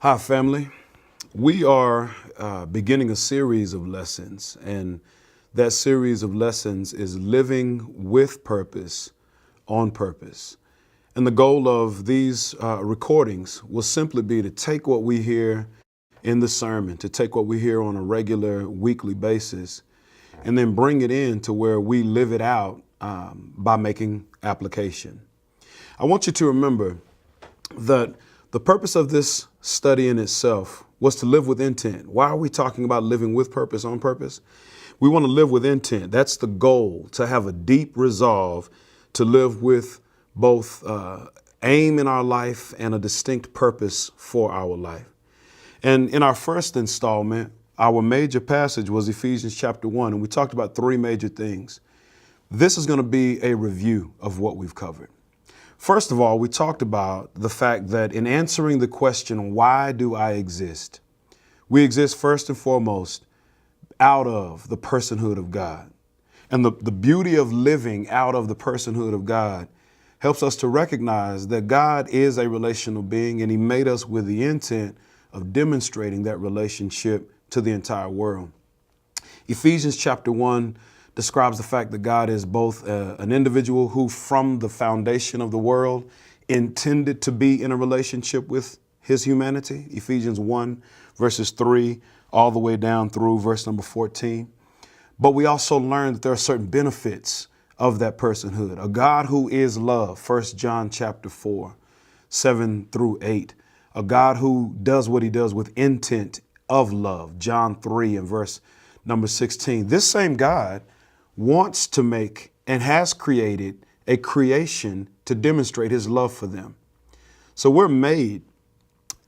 Hi, family. We are beginning a series of lessons, and that series of lessons is living with purpose, on purpose. And the goal of these recordings will simply be to take what we hear in the sermon, to take what we hear on a regular weekly basis, and then bring it in to where we live it out by making application. I want you to remember that the purpose of this study in itself was to live with intent. Why are we talking about living with purpose, on purpose? We want to live with intent. That's the goal, to have a deep resolve to live with both aim in our life and a distinct purpose for our life. And in our first installment, our major passage was Ephesians chapter 1, and we talked about three major things. This is going to be a review of what we've covered. First of all, we talked about the fact that in answering the question, why do I exist? We exist first and foremost out of the personhood of God. And the beauty of living out of the personhood of God helps us to recognize that God is a relational being, and he made us with the intent of demonstrating that relationship to the entire world. Ephesians chapter 1 describes the fact that God is both an individual who from the foundation of the world intended to be in a relationship with his humanity. Ephesians 1 verses 3 all the way down through verse number 14. But we also learn that there are certain benefits of that personhood. A God who is love, 1 John chapter 4, 7 through 8. A God who does what he does with intent of love, John 3 and verse number 16. This same God wants to make and has created a creation to demonstrate his love for them. So we're made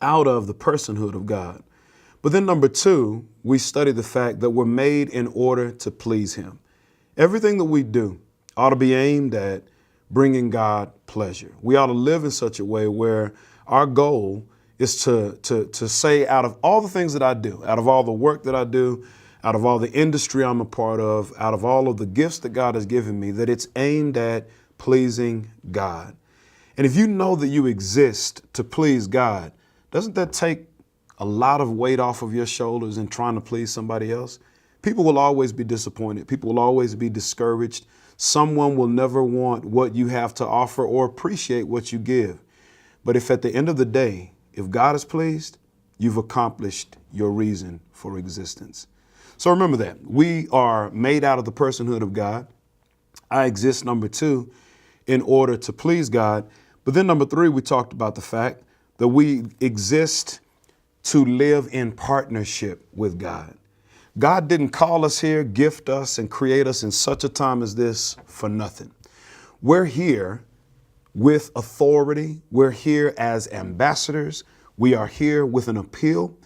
out of the personhood of God. But then number two, we study the fact that we're made in order to please him. Everything that we do ought to be aimed at bringing God pleasure. We ought to live in such a way where our goal is to say, out of all the things that I do, out of all the work that I do, out of all the industry I'm a part of, out of all of the gifts that God has given me, that it's aimed at pleasing God. And if you know that you exist to please God, doesn't that take a lot of weight off of your shoulders in trying to please somebody else? People will always be disappointed. People will always be discouraged. Someone will never want what you have to offer or appreciate what you give. But if at the end of the day, if God is pleased, you've accomplished your reason for existence. So remember that we are made out of the personhood of God. I exist, number two, in order to please God. But then number three, we talked about the fact that we exist to live in partnership with God. God didn't call us here, gift us, and create us in such a time as this for nothing. We're here with authority. We're here as ambassadors. We are here with an appeal.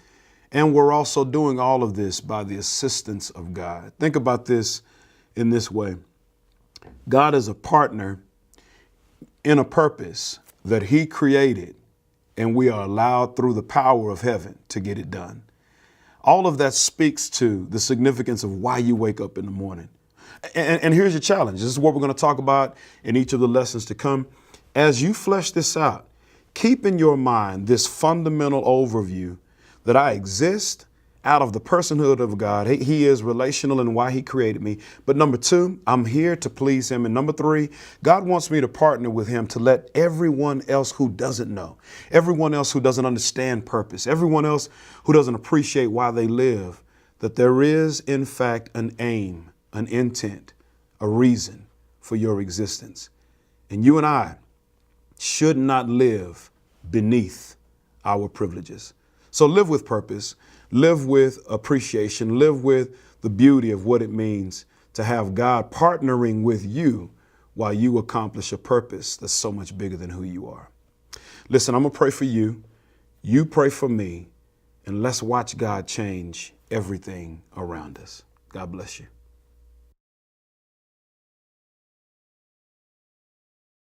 And we're also doing all of this by the assistance of God. Think about this in this way. God is a partner in a purpose that he created, and we are allowed through the power of heaven to get it done. All of that speaks to the significance of why you wake up in the morning. And here's your challenge. This is what we're going to talk about in each of the lessons to come. As you flesh this out, keep in your mind this fundamental overview that I exist out of the personhood of God. He is relational in why he created me. But number two, I'm here to please him. And number three, God wants me to partner with him to let everyone else who doesn't know, everyone else who doesn't understand purpose, everyone else who doesn't appreciate why they live, that there is in fact an aim, an intent, a reason for your existence. And you and I should not live beneath our privileges. So live with purpose, live with appreciation, live with the beauty of what it means to have God partnering with you while you accomplish a purpose that's so much bigger than who you are. Listen, I'm going to pray for you. You pray for me, and let's watch God change everything around us. God bless you.